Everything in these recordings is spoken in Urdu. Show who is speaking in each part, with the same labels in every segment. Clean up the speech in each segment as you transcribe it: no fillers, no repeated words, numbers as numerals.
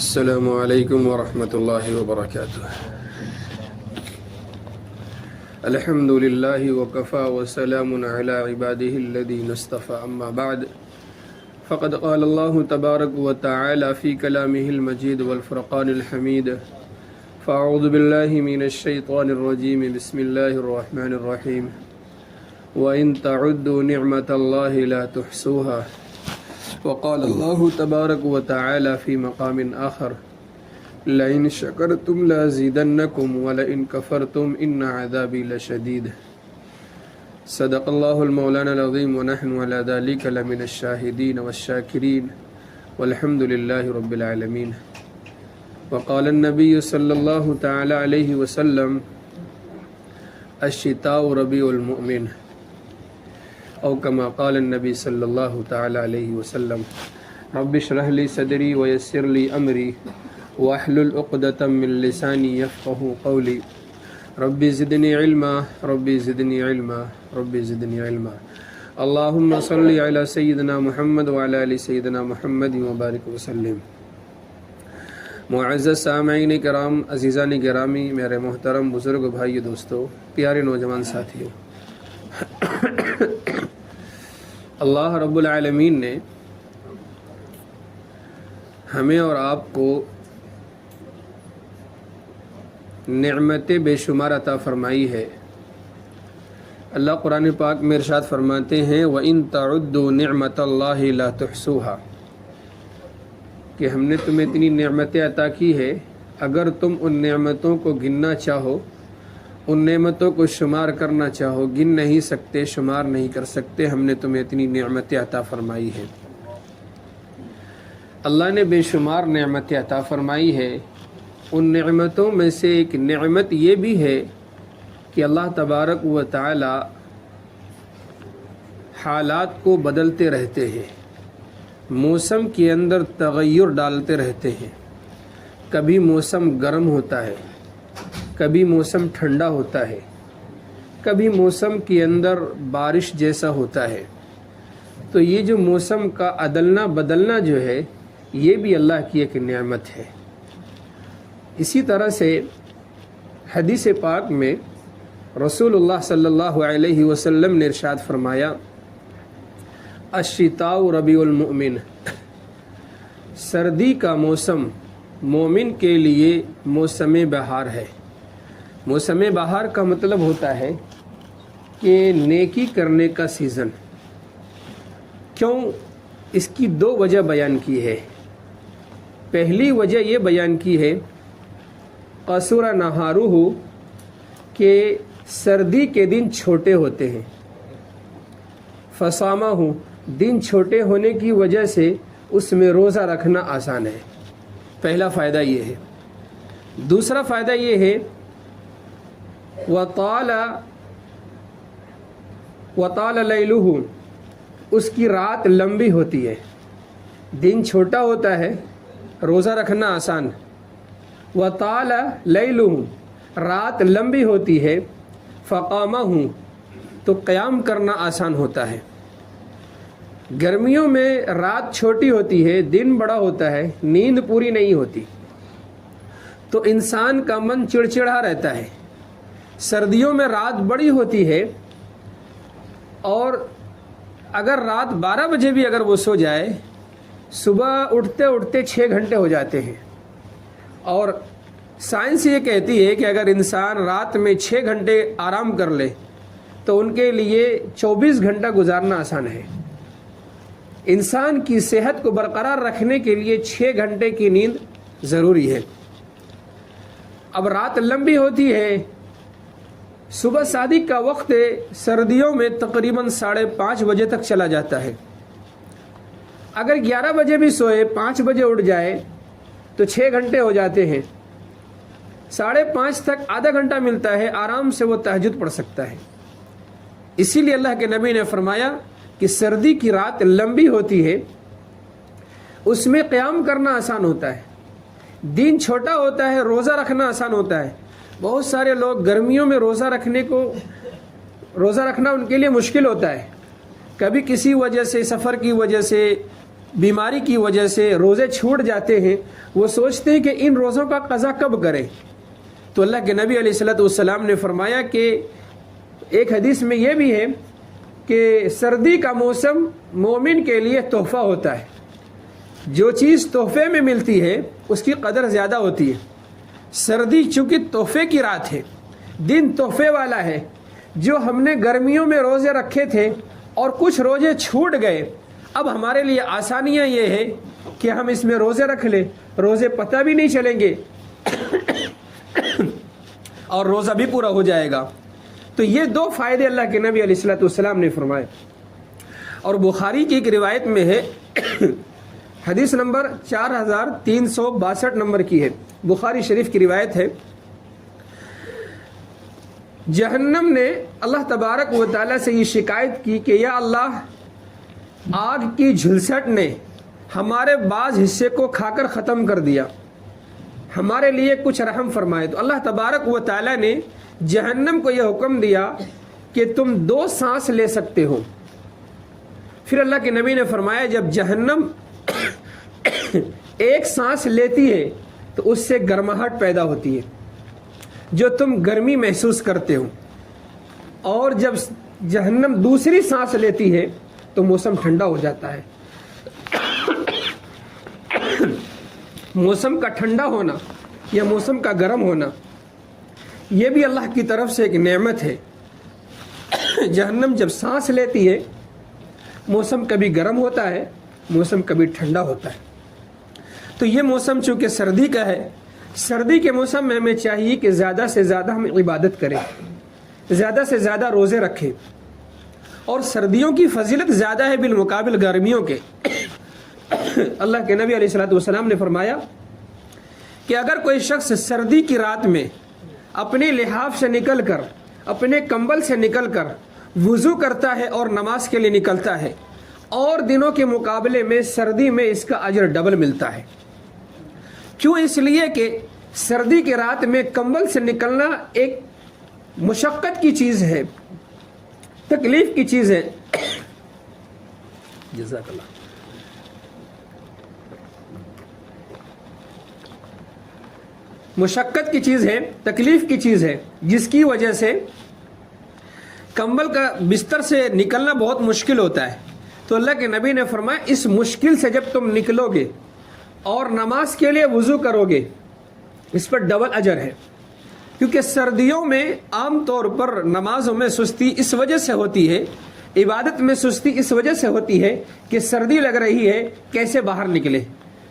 Speaker 1: السلام علیکم ورحمۃ اللہ وبرکاتہ۔ الحمد للہ وکفى وسلام علی عباده الذین اصطفى، اما بعد فقد قال اللہ تبارک وتعالی فی کلامہ المجید والفرقان الحمید، فاعوذ باللہ من الشیطان الرجیم، بسم اللہ الرحمن الرحیم، وَإِن تَعُدُّوا نِعْمَةَ اللَّهِ لَا تُحْصُوهَا، وقال اللہ تبارک وتعالی فی مقام آخر، لَإِن شَكَرْتُمْ لَأَزِيدَنَّكُمْ وَلَإِن كَفَرْتُمْ إِنَّ عَذَابِي لَشَدِيدٌ۔ صدق اللہ المولانا العظیم ونحن علی ذلک لمن الشاہدین والشاکرین والحمد للہ رب العالمین۔ وقال النبی صلی اللہ تعالی علیہ وسلم، الشتاء ربیع المؤمن، او کما قال النبی صلی اللہ تعالی علیہ وسلم، رب اشرح لی صدری ویسر لی امری واحلل عقدۃ من لسانی یفقهوا قولی، رب زدنی علما رب زدنی علما رب زدنی علما۔ اللہم صلی علی سیدنا محمد وعلی آل سیدنا محمد وبارک وسلم۔ معزز سامعین کرام، عزیزان گرامی، میرے محترم بزرگ بھائی، دوستو، پیارے نوجوان ساتھیوں، اللہ رب العالمین نے ہمیں اور آپ کو نعمت بے شمار عطا فرمائی ہے۔ اللہ قرآن پاک میں ارشاد فرماتے ہیں، وَإِن تَعُدُّوا نِعْمَةَ اللَّهِ لَا تُحْصُوهَا، کہ ہم نے تمہیں اتنی نعمتیں عطا کی ہے، اگر تم ان نعمتوں کو گننا چاہو، ان نعمتوں کو شمار کرنا چاہو، گن نہیں سکتے، شمار نہیں کر سکتے۔ ہم نے تمہیں اتنی نعمتیں عطا فرمائی ہے۔ اللہ نے بے شمار نعمتیں عطا فرمائی ہے۔ ان نعمتوں میں سے ایک نعمت یہ بھی ہے کہ اللہ تبارک و تعالی حالات کو بدلتے رہتے ہیں، موسم کے اندر تغیر ڈالتے رہتے ہیں۔ کبھی موسم گرم ہوتا ہے، کبھی موسم ٹھنڈا ہوتا ہے، کبھی موسم کے اندر بارش جیسا ہوتا ہے۔ تو یہ جو موسم کا عدلنا بدلنا جو ہے، یہ بھی اللہ کی ایک نعمت ہے۔ اسی طرح سے حدیث پاک میں رسول اللہ صلی اللہ علیہ وسلم نے ارشاد فرمایا، الشتاء ربیع المؤمن، سردی کا موسم مومن کے لیے موسم بہار ہے۔ موسم بہار کا مطلب ہوتا ہے کہ نیکی کرنے کا سیزن۔ کیوں؟ اس کی دو وجہ بیان کی ہے۔ پہلی وجہ یہ بیان کی ہے، قصر نہارہ، کہ سردی کے دن چھوٹے ہوتے ہیں، فصامہ، دن چھوٹے ہونے کی وجہ سے اس میں روزہ رکھنا آسان ہے۔ پہلا فائدہ یہ ہے۔ دوسرا فائدہ یہ ہے، وطال لیلہ، اس کی رات لمبی ہوتی ہے۔ دن چھوٹا ہوتا ہے، روزہ رکھنا آسان۔ وطال لیلہ، رات لمبی ہوتی ہے۔ فقامہ، تو قیام کرنا آسان ہوتا ہے۔ گرمیوں میں رات چھوٹی ہوتی ہے، دن بڑا ہوتا ہے، نیند پوری نہیں ہوتی، تو انسان کا من چڑچڑا رہتا ہے۔ سردیوں میں رات بڑی ہوتی ہے، اور اگر رات 12 بجے بھی اگر وہ سو جائے، صبح اٹھتے اٹھتے 6 گھنٹے ہو جاتے ہیں۔ اور سائنس یہ کہتی ہے کہ اگر انسان رات میں 6 گھنٹے آرام کر لے تو ان کے لیے 24 گھنٹہ گزارنا آسان ہے۔ انسان کی صحت کو برقرار رکھنے کے لیے 6 گھنٹے کی نیند ضروری ہے۔ اب رات لمبی ہوتی ہے، صبح صادق کا وقت سردیوں میں تقریباً 5:30 بجے تک چلا جاتا ہے۔ اگر 11 بجے بھی سوئے، 5 بجے اٹھ جائے تو 6 گھنٹے ہو جاتے ہیں۔ 5:30 تک آدھا گھنٹہ ملتا ہے، آرام سے وہ تہجد پڑھ سکتا ہے۔ اسی لیے اللہ کے نبی نے فرمایا کہ سردی کی رات لمبی ہوتی ہے، اس میں قیام کرنا آسان ہوتا ہے۔ دن چھوٹا ہوتا ہے، روزہ رکھنا آسان ہوتا ہے۔ بہت سارے لوگ گرمیوں میں روزہ رکھنا ان کے لیے مشکل ہوتا ہے۔ کبھی کسی وجہ سے، سفر کی وجہ سے بیماری کی وجہ سے روزے چھوٹ جاتے ہیں، وہ سوچتے ہیں کہ ان روزوں کا قضا کب کریں، تو اللہ کے نبی علیہ الصلوۃ والسلام نے فرمایا کہ ایک حدیث میں یہ بھی ہے کہ سردی کا موسم مومن کے لیے تحفہ ہوتا ہے، جو چیز تحفے میں ملتی ہے اس کی قدر زیادہ ہوتی ہے۔ سردی چونکہ تحفے کی رات ہے، دن تحفے والا ہے، جو ہم نے گرمیوں میں روزے رکھے تھے اور کچھ روزے چھوٹ گئے، اب ہمارے لیے آسانیاں یہ ہے کہ ہم اس میں روزے رکھ لیں، روزے پتہ بھی نہیں چلیں گے اور روزہ بھی پورا ہو جائے گا۔ تو یہ دو فائدے اللہ کے نبی علیہ الصلوۃ والسلام نے فرمائے۔ اور بخاری کی ایک روایت میں ہے، حدیث نمبر 4362 نمبر کی ہے، بخاری شریف کی روایت ہے، جہنم نے اللہ تبارک و تعالیٰ سے یہ شکایت کی کہ یا اللہ، آگ کی جھلسٹ نے ہمارے بعض حصے کو کھا کر ختم کر دیا، ہمارے لیے کچھ رحم فرمائے۔ تو اللہ تبارک و تعالیٰ نے جہنم کو یہ حکم دیا کہ تم 2 سانس لے سکتے ہو۔ پھر اللہ کے نبی نے فرمایا جب جہنم ایک سانس لیتی ہے تو اس سے گرماہٹ پیدا ہوتی ہے، جو تم گرمی محسوس کرتے ہو، اور جب جہنم دوسری سانس لیتی ہے تو موسم ٹھنڈا ہو جاتا ہے۔ موسم کا ٹھنڈا ہونا یا موسم کا گرم ہونا یہ بھی اللہ کی طرف سے ایک نعمت ہے۔ جہنم جب سانس لیتی ہے، موسم کبھی گرم ہوتا ہے، موسم کبھی ٹھنڈا ہوتا ہے۔ تو یہ موسم چونکہ سردی کا ہے، سردی کے موسم میں ہمیں چاہیے کہ زیادہ سے زیادہ ہم عبادت کریں، زیادہ سے زیادہ روزے رکھیں، اور سردیوں کی فضیلت زیادہ ہے بالمقابل گرمیوں کے۔ اللہ کے نبی علیہ الصلوۃ والسلام نے فرمایا کہ اگر کوئی شخص سردی کی رات میں اپنے لحاف سے نکل کر، اپنے کمبل سے نکل کر وضو کرتا ہے اور نماز کے لیے نکلتا ہے، اور دنوں کے مقابلے میں سردی میں اس کا اجر ڈبل ملتا ہے۔ کیوں؟ اس لیے کہ سردی کی رات میں کمبل سے نکلنا ایک مشقت کی چیز ہے، تکلیف کی چیز ہے۔ جزاک اللہ۔ مشقت کی چیز ہے، تکلیف کی چیز ہے، جس کی وجہ سے کمبل کا بستر سے نکلنا بہت مشکل ہوتا ہے۔ تو اللہ کے نبی نے فرمایا اس مشکل سے جب تم نکلو گے اور نماز کے لیے وضو کرو گے، اس پر ڈبل اجر ہے۔ کیونکہ سردیوں میں عام طور پر نمازوں میں سستی اس وجہ سے ہوتی ہے، عبادت میں سستی اس وجہ سے ہوتی ہے کہ سردی لگ رہی ہے، کیسے باہر نکلے۔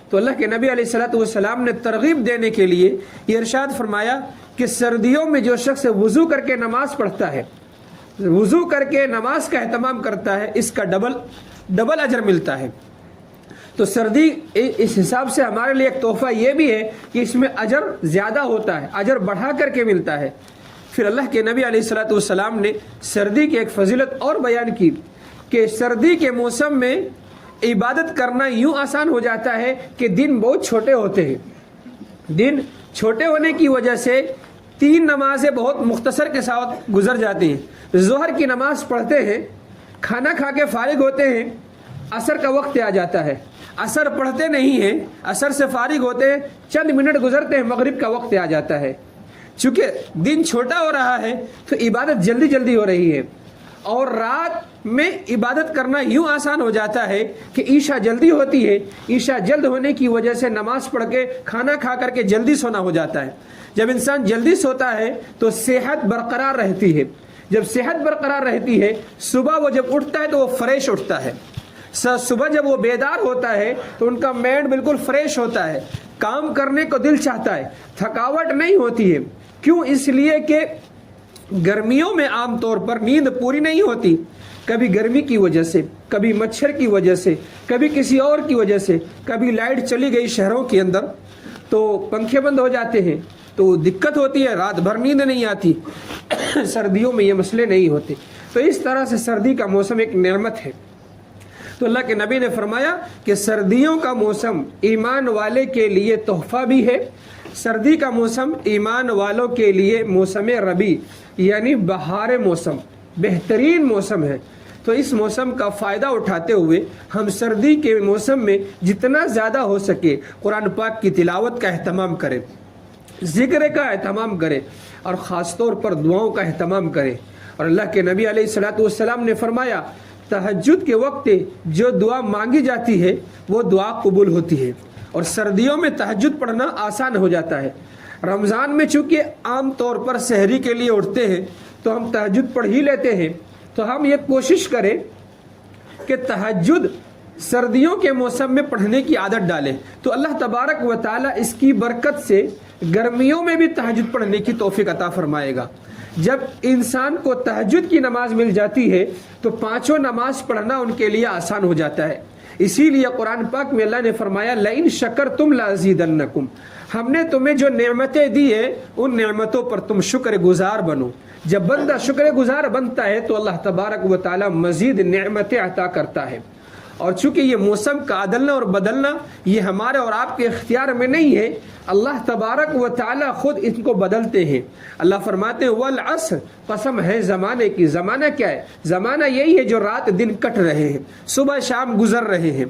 Speaker 1: تو اللہ کے نبی علیہ الصلوۃ والسلام نے ترغیب دینے کے لیے یہ ارشاد فرمایا کہ سردیوں میں جو شخص وضو کر کے نماز پڑھتا ہے، وضو کر کے نماز کا اہتمام کرتا ہے، اس کا ڈبل اجر ملتا ہے۔ تو سردی اس حساب سے ہمارے لیے ایک تحفہ یہ بھی ہے کہ اس میں اجر زیادہ ہوتا ہے، اجر بڑھا کر کے ملتا ہے۔ پھر اللہ کے نبی علیہ الصلوۃ والسلام نے سردی کی ایک فضیلت اور بیان کی کہ سردی کے موسم میں عبادت کرنا یوں آسان ہو جاتا ہے کہ دن بہت چھوٹے ہوتے ہیں۔ دن چھوٹے ہونے کی وجہ سے 3 نمازیں بہت مختصر کے ساتھ گزر جاتی ہیں۔ ظہر کی نماز پڑھتے ہیں، کھانا کھا کے فارغ ہوتے ہیں، عصر کا وقت آ جاتا ہے، عصر پڑھتے نہیں ہیں، عصر سے فارغ ہوتے ہیں، چند منٹ گزرتے ہیں، مغرب کا وقت آ جاتا ہے۔ چونکہ دن چھوٹا ہو رہا ہے تو عبادت جلدی جلدی ہو رہی ہے، اور رات میں عبادت کرنا یوں آسان ہو جاتا ہے کہ عشاء جلدی ہوتی ہے، عشاء جلد ہونے کی وجہ سے نماز پڑھ کے کھانا کھا کر کے جلدی سونا ہو جاتا ہے۔ جب انسان جلدی سوتا ہے تو صحت برقرار رہتی ہے، جب صحت برقرار رہتی ہے، صبح وہ جب اٹھتا ہے تو وہ فریش اٹھتا ہے، صبح جب وہ بیدار ہوتا ہے تو ان کا مائنڈ بالکل فریش ہوتا ہے، کام کرنے کو دل چاہتا ہے، تھکاوٹ نہیں ہوتی ہے۔ کیوں؟ اس لیے کہ گرمیوں میں عام طور پر نیند پوری نہیں ہوتی، کبھی گرمی کی وجہ سے، کبھی مچھر کی وجہ سے، کبھی کسی اور کی وجہ سے، کبھی لائٹ چلی گئی شہروں کے اندر تو پنکھے بند ہو جاتے ہیں تو دقت ہوتی ہے، رات بھر نیند نہیں آتی۔ سردیوں میں یہ مسئلے نہیں ہوتے۔ تو اس طرح سے سردی کا موسم ایک نعمت ہے۔ تو اللہ کے نبی نے فرمایا کہ سردیوں کا موسم ایمان والے کے لیے تحفہ بھی ہے۔ سردی کا موسم ایمان والوں کے لیے موسم ربیع یعنی بہار موسم، بہترین موسم ہے۔ تو اس موسم کا فائدہ اٹھاتے ہوئے ہم سردی کے موسم میں جتنا زیادہ ہو سکے قرآن پاک کی تلاوت کا اہتمام کریں، ذکر کا اہتمام کریں، اور خاص طور پر دعاؤں کا اہتمام کریں۔ اور اللہ کے نبی علیہ الصلوۃ والسلام نے فرمایا تہجد کے وقت جو دعا مانگی جاتی ہے وہ دعا قبول ہوتی ہے۔ اور سردیوں میں تہجد پڑھنا آسان ہو جاتا ہے۔ رمضان میں چونکہ عام طور پر سحری کے لیے اٹھتے ہیں تو ہم تہجد پڑھ ہی لیتے ہیں، تو ہم یہ کوشش کریں کہ تہجد سردیوں کے موسم میں پڑھنے کی عادت ڈالیں، تو اللہ تبارک و تعالیٰ اس کی برکت سے گرمیوں میں بھی تہجد پڑھنے کی توفیق عطا فرمائے گا۔ جب انسان کو تہجد کی نماز مل جاتی ہے تو پانچوں نماز پڑھنا ان کے لیے آسان ہو جاتا ہے۔ اسی لیے قرآن پاک میں اللہ نے فرمایا لئن شکرتم لازیدنکم، ہم نے تمہیں جو نعمتیں دی ہیں ان نعمتوں پر تم شکر گزار بنو۔ جب بندہ شکر گزار بنتا ہے تو اللہ تبارک و تعالی مزید نعمتیں عطا کرتا ہے۔ اور چونکہ یہ موسم کا عدلنا اور بدلنا یہ ہمارے اور آپ کے اختیار میں نہیں ہے، اللہ تبارک و تعالی خود ان کو بدلتے ہیں۔ اللہ فرماتے ہیں والعصر، قسم ہے زمانے کی۔ زمانہ کیا ہے؟ زمانہ یہی ہے جو رات دن کٹ رہے ہیں، صبح شام گزر رہے ہیں،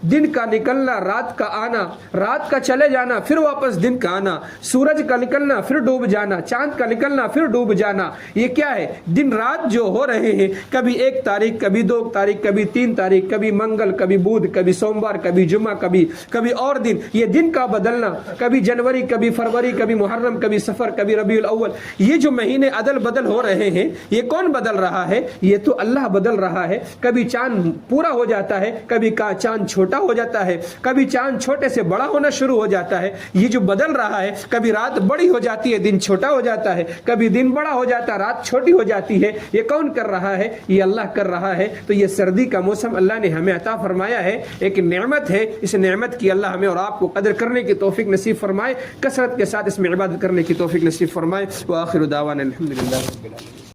Speaker 1: دن کا نکلنا رات کا آنا، رات کا چلے جانا پھر واپس دن کا آنا، سورج کا نکلنا پھر ڈوب جانا، چاند کا نکلنا پھر ڈوب جانا، یہ کیا ہے؟ دن رات جو ہو رہے ہیں، کبھی 1 تاریخ، کبھی 2 تاریخ، کبھی 3 تاریخ، کبھی منگل، کبھی بدھ، کبھی سوموار، کبھی جمعہ، کبھی اور دن، یہ دن کا بدلنا، کبھی جنوری، کبھی فروری، کبھی محرم، کبھی صفر، کبھی ربیع الاول، یہ جو مہینے عدل بدل ہو رہے ہیں یہ کون بدل رہا ہے؟ یہ تو اللہ بدل رہا ہے۔ کبھی چاند پورا ہو جاتا ہے، کبھی چاند چھوٹا ہو جاتا ہے، کبھی چاند چھوٹے سے بڑا ہونا شروع ہو جاتا ہے۔ یہ جو بدل رہا ہے، کبھی رات بڑی ہو جاتی ہے دن چھوٹا ہو جاتا ہے، کبھی دن بڑا ہو جاتا ہے رات چھوٹی ہو جاتی ہے، یہ کون کر رہا ہے؟ یہ اللہ کر رہا ہے۔ تو یہ سردی کا موسم اللہ نے ہمیں عطا فرمایا ہے، ایک نعمت ہے۔ اس نعمت کی اللہ ہمیں اور آپ کو قدر کرنے کی توفیق نصیب فرمائے، کثرت کے ساتھ اس میں عبادت کرنے کی توفیق نصیب فرمائے۔ وآخر دعوانا الحمدللہ رب العالمین۔